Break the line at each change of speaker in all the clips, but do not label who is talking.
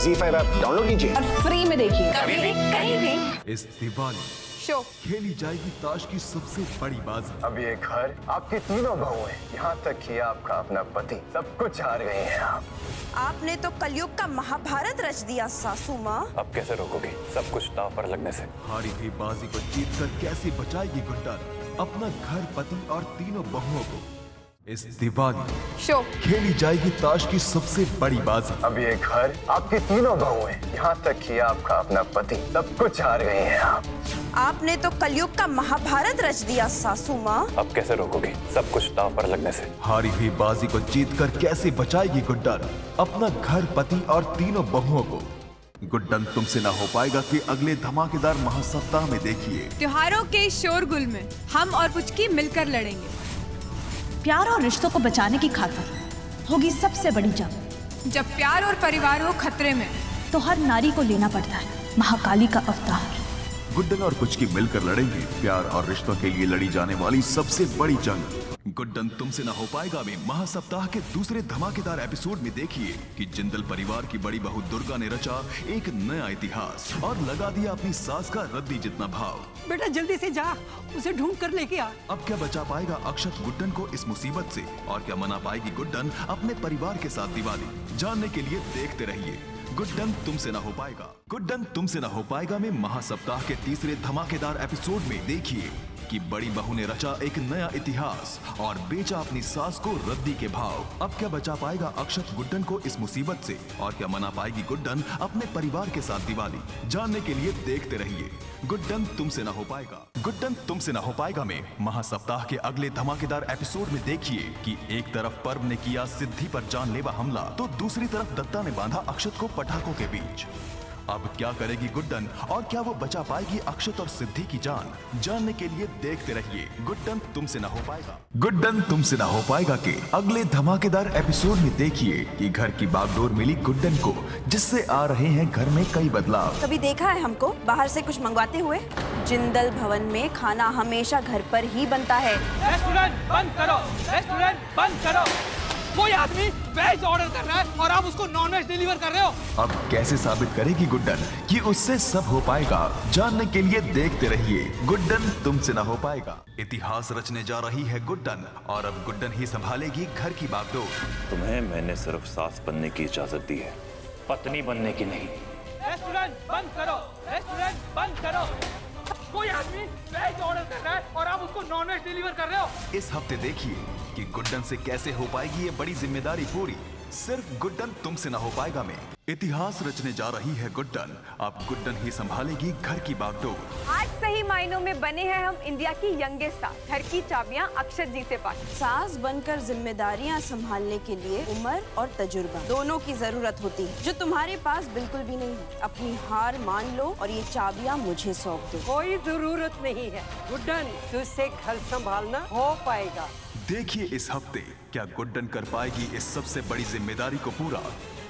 ZEE5 app download कीजिए
और free में देखिए
कभी भी कहीं भी।
इस दिवाली
शो
खेली जाएगी ताश की सबसे बड़ी बाजी।
अब ये घर आपकी तीनों बहुएं, यहाँ तक कि आपका अपना पति, सब कुछ हार गए हैं आप।
आपने तो कलयुग का महाभारत रच दिया सासू माँ।
अब कैसे रोकोगी सब कुछ दांव पर लगने से?
हारी हुई बाजी को जीतकर कैसे बचाएगी गुड्डन अपना घर, पति और तीनों बहुओं को? इस दिवाली
शो
खेली जाएगी ताश की सबसे बड़ी बाजी।
अब ये घर आपकी तीनों बहुएं, यहाँ तक कि आपका अपना पति, सब कुछ हार गए हैं आप।
आपने तो कलयुग का महाभारत रच दिया सासू माँ।
अब कैसे रोकोगी सब कुछ दांव पर लगने से?
हारी हुई बाजी को जीतकर कैसे बचाएगी गुड्डन अपना घर, पति और तीनों बहुओं को? गुड्डन तुमसे ना हो पाएगा कि अगले धमाकेदार महासप्ताह में देखिए।
त्योहारों के शोरगुल में हम और पुचकी मिलकर लड़ेंगे।
प्यार और रिश्तों को बचाने की खातिर होगी सबसे बड़ी जंग।
जब प्यार और परिवार हो खतरे में
तो हर नारी को लेना पड़ता है महाकाली का अवतार।
गुड्डन और पुचकी मिलकर लड़ेंगे प्यार और रिश्तों के लिए लड़ी जाने वाली सबसे बड़ी जंग। गुड्डन तुमसे ना हो पाएगा में महासप्ताह के दूसरे धमाकेदार एपिसोड में देखिए कि जिंदल परिवार की बड़ी बहू दुर्गा ने रचा एक नया इतिहास और लगा दिया अपनी सास का रद्दी जितना भाव।
बेटा जल्दी से जा, उसे ढूंढ कर लेके आ।
अब क्या बचा पाएगा अक्षत गुड्डन को इस मुसीबत से और क्या मना पाएगी गुड्डन अपने परिवार के साथ दिवाली? जानने के लिए देखते रहिए गुड्डन तुमसे ना हो पाएगा। गुड्डन तुमसे ना हो पाएगा में महासप्ताह के तीसरे धमाकेदार एपिसोड में देखिए कि बड़ी बहू ने रचा एक नया इतिहास और बेचा अपनी सास को रद्दी के भाव। अब क्या बचा पाएगा अक्षत गुड्डन को इस मुसीबत से और क्या मना पाएगी गुड्डन अपने परिवार के साथ दिवाली? जानने के लिए देखते रहिए गुड्डन तुमसे ना हो पाएगा। गुड्डन तुमसे ना हो पाएगा में महासप्ताह के अगले धमाकेदार एपिसोड में देखिए कि एक तरफ पर्व ने किया सिद्धि पर जानलेवा हमला तो दूसरी तरफ दत्ता ने बांधा अक्षत को पटाखों के बीच। अब क्या करेगी गुड्डन और क्या वो बचा पाएगी अक्षत और सिद्धि की जान? जानने के लिए देखते रहिए गुड्डन तुमसे ना हो पाएगा। गुड्डन तुमसे ना हो पाएगा के अगले धमाकेदार एपिसोड में देखिए कि घर की बागडोर मिली गुड्डन को जिससे आ रहे हैं घर में कई बदलाव।
कभी देखा है हमको बाहर से कुछ मंगवाते हुए? जिंदल भवन में खाना हमेशा घर पर ही बनता है।
रेस्टोरेंट बंद करो, रेस्टोरेंट बंद करो। कोई आदमी वेज ऑर्डर कर रहा है और आप उसको नॉन वेज डिलीवर कर रहे हो।
अब कैसे साबित करेगी गुड्डन कि उससे सब हो पाएगा? जानने के लिए देखते रहिए गुड्डन तुमसे ना हो पाएगा। इतिहास रचने जा रही है गुड्डन और अब गुड्डन ही संभालेगी घर की बागडोर।
तुम्हें मैंने सिर्फ सास बनने की इजाजत दी है, पत्नी बनने की नहीं।
रेस्टोरेंट बंद करो, रेस्टोरेंट बंद करो। कोई आदमी वेज ऑर्डर कर रहा है और आप उसको नॉन वेज डिलीवर कर रहे हो।
इस हफ्ते देखिए कि गुड्डन से कैसे हो पाएगी ये बड़ी जिम्मेदारी पूरी। सिर्फ गुड्डन तुमसे ना हो पाएगा में इतिहास रचने जा रही है गुड्डन। अब गुड्डन ही संभालेगी घर की बागडोर।
आज सही मायनों में बने हैं हम इंडिया की यंगेस्ट सास। घर की चाबियां अक्षत जी से पाई।
सास बनकर जिम्मेदारियां संभालने के लिए उम्र और तजुर्बा दोनों की जरूरत होती है, जो तुम्हारे पास बिल्कुल भी नहीं है। अपनी हार मान लो और ये चाबियां मुझे सौंप दो।
कोई जरूरत नहीं है गुड्डन, तुझसे घर संभालना हो पाएगा।
देखिए इस हफ्ते क्या गुड्डन कर पाएगी इस सबसे बड़ी जिम्मेदारी को पूरा?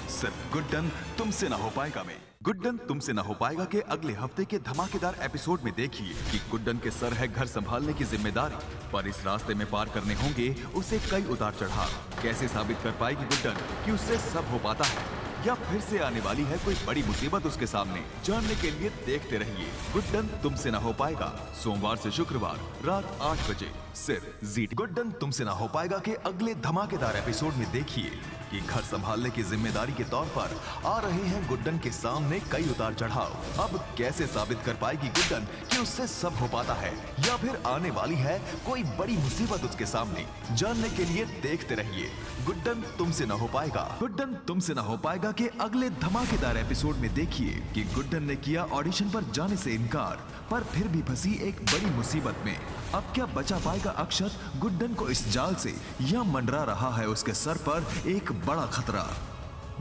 सिर्फ गुड्डन तुमसे ना हो पाएगा में। गुड्डन तुमसे ना हो पाएगा के अगले हफ्ते के धमाकेदार एपिसोड में देखिए कि गुड्डन के सर है घर संभालने की जिम्मेदारी, पर इस रास्ते में पार करने होंगे उसे कई उतार चढ़ाव। कैसे साबित कर पाएगी गुड्डन कि उससे सब हो पाता है या फिर से आने वाली है कोई बड़ी मुसीबत उसके सामने? जानने के लिए देखते रहिए गुड्डन तुमसे ना हो पाएगा। सोमवार से शुक्रवार रात 8 बजे सिर्फ ZEE। गुड्डन तुमसे ना हो पाएगा के अगले धमाकेदार एपिसोड में देखिए कि घर संभालने की जिम्मेदारी के तौर पर आ रहे हैं गुड्डन के सामने कई उतार चढ़ाव। अब कैसे साबित कर पाएगी गुड्डन कि उससे सब हो पाता है या फिर आने वाली है कोई बड़ी मुसीबत उसके सामने? जानने के लिए देखते रहिए गुड्डन तुमसे ना हो पाएगा। गुड्डन तुमसे ना हो पाएगा के अगले धमाकेदार एपिसोड में देखिए कि गुड्डन ने किया ऑडिशन पर जाने से इनकार, पर फिर भी फंसी एक बड़ी मुसीबत में। अब क्या बचा पाएगा अक्षत गुड्डन को इस जाल से या मंडरा रहा है उसके सर पर एक बड़ा खतरा?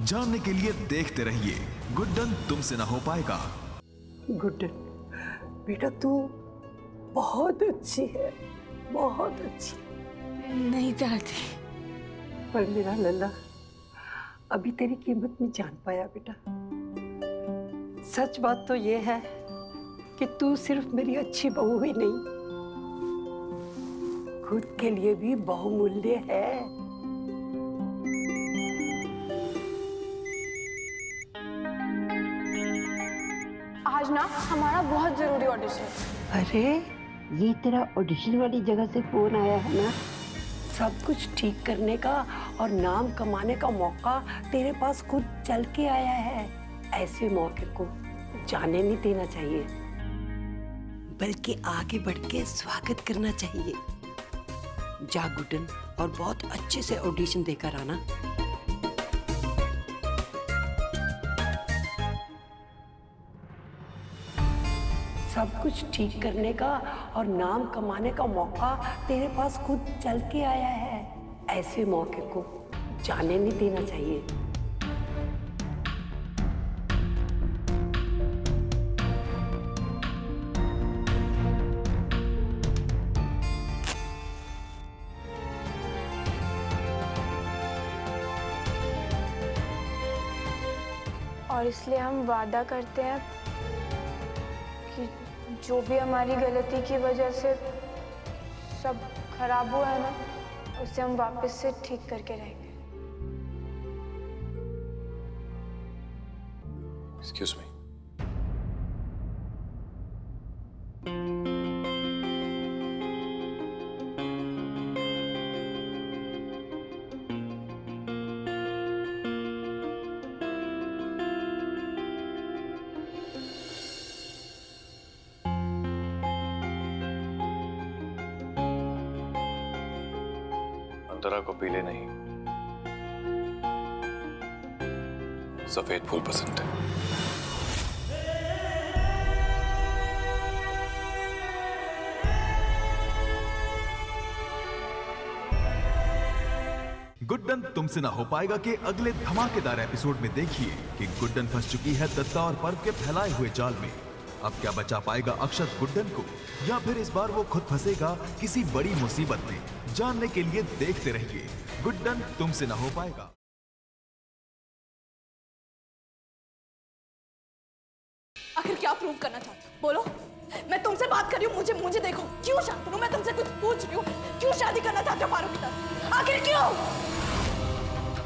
जानने के लिए देखते रहिए गुड्डन तुमसे ना हो पाएगा।
गुड्डन बेटा तू बहुत अच्छी है, बहुत अच्छी।
नहीं चाहती।
पर मेरा लल्ला अभी तेरी कीमत नहीं जान पाया बेटा। सच बात तो ये है कि तू सिर्फ मेरी अच्छी बहू ही नहीं, खुद के लिए भी बहुमूल्य है।
आज ना हमारा बहुत जरूरी ऑडिशन है।
अरे ये तेरा ऑडिशन वाली जगह से फोन आया है ना? सब कुछ ठीक करने का और नाम कमाने का मौका तेरे पास खुद चल के आया है। ऐसे मौके को जाने नहीं देना चाहिए, बल्कि आगे बढ़ के स्वागत करना चाहिए। जा गुड्डन और बहुत अच्छे से ऑडिशन देकर आना। सब कुछ ठीक करने का और नाम कमाने का मौका तेरे पास खुद चल के आया है। ऐसे मौके को जाने नहीं देना चाहिए।
और इसलिए हम वादा करते हैं कि जो भी हमारी गलती की वजह से सब खराब हुआ है ना, उसे हम वापस से ठीक करके रहेंगे।
Excuse me. अंतरा को पीले नहीं, सफेद फूल पसंद है।
गुड्डन तुमसे ना हो पाएगा के अगले धमाकेदार एपिसोड में देखिए कि गुड्डन फंस चुकी है दत्ता और पर्व के फैलाए हुए जाल में। अब क्या बचा पाएगा अक्षत गुड्डन को, या फिर इस बार वो खुद फंसेगा किसी बड़ी मुसीबत में? जानने के लिए देखते रहिए गुड्डन तुमसे ना हो पाएगा।
आखिर क्या प्रूव करना चाहते हो? बोलो। मैं तुमसे बात कर रही हूँ, मुझे देखो। क्यों शांत हूँ? मैं तुमसे कुछ पूछ रही हूँ। क्यों शादी करना चाहते हो फारूक के साथ? आखिर क्यों?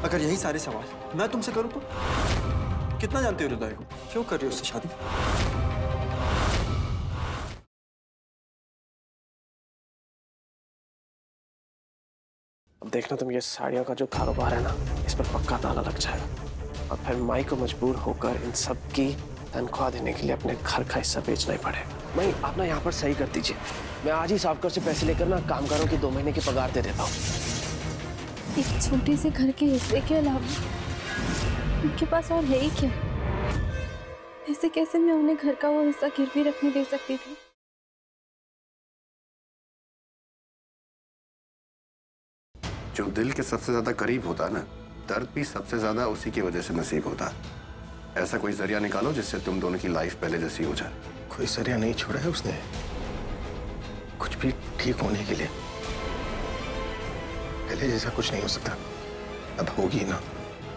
अगर यही सारे सवाल मैं तुमसे करूँ तो कितना जानते हो हृदय को? क्यों कर रहे हो उससे शादी?
अब देखना तुम, ये साड़ियों का जो कारोबार है ना, इस पर पक्का ताला लग जाएगा और फिर माई को मजबूर होकर इन सब की तनख्वाह देने के लिए अपने घर का हिस्सा बेचना ही पड़ेगा। माई आप ना यहाँ पर सही कर दीजिए, मैं आज ही सावकर से पैसे लेकर ना कामगारों की 2 महीने की पगार दे देता हूँ।
एक छोटे से घर के हिस्से के अलावा उनके पास और है ही क्या? ऐसे कैसे मैं उन्हें घर का वो हिस्सा गिरवी रखने दे सकती थी?
जो दिल के सबसे ज्यादा करीब होता है ना, दर्द भी सबसे ज्यादा उसी की वजह से नसीब होता है। ऐसा कोई जरिया निकालो जिससे तुम दोनों की लाइफ पहले जैसी हो जाए।
कोई जरिया नहीं छोड़ा है उसने कुछ भी ठीक होने के लिए। पहले जैसा कुछ नहीं हो सकता, अब होगी ना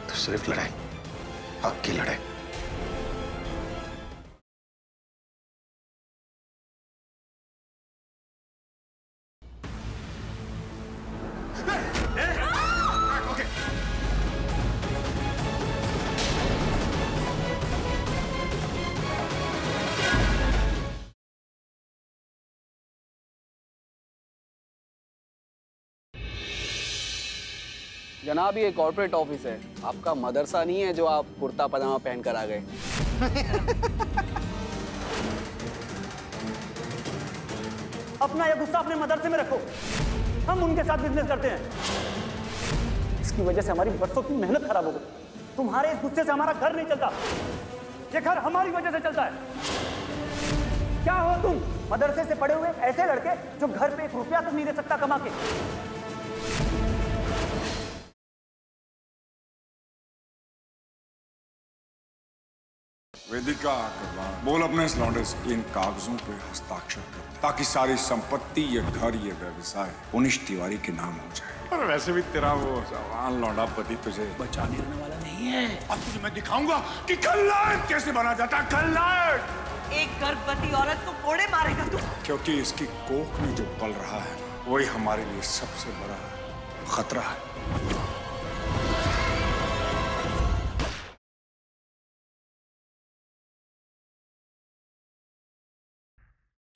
तो सिर्फ लड़ाई, आपकी लड़ाई।
जनाब ये कॉर्पोरेट ऑफिस है, आपका मदरसा नहीं है जो आप कुर्ता पजामा पहन कर आ गए।
अपना ये गुस्सा अपने मदरसे में रखो, हम उनके साथ बिजनेस करते हैं। इसकी वजह से हमारी बरसों की मेहनत खराब हो गई। तुम्हारे इस गुस्से से हमारा घर नहीं चलता, ये घर हमारी वजह से चलता है। क्या हो तुम, मदरसे से पढ़े हुए ऐसे लड़के जो घर पे 1 रुपया तक नहीं दे सकता कमा के।
वेदिका अग्रवाल, बोल अपने इस लौंडे से इन कागजों पे हस्ताक्षर कर, ताकि सारी संपत्ति, ये घर, ये व्यवसाय उनिश तिवारी के नाम हो जाए। और वैसे भी तेरा वो जवान लौंडा पति तुझे बचाने रहने वाला नहीं है। अब तुझे मैं दिखाऊंगा कि खलनायक कैसे बना जाता है। खलनायक
एक गर्भवती औरत को कोड़े मारेगा तू?
क्योंकि इसकी कोख में जो पल रहा है वही हमारे लिए सबसे बड़ा खतरा है।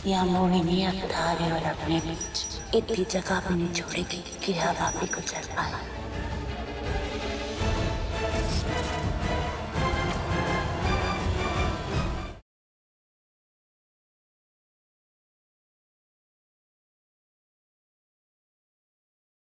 या मोहिनी अब तारे और अपने बीच इतनी जगह भी नहीं छोड़ेगी कि हवा भी गुजर पाए।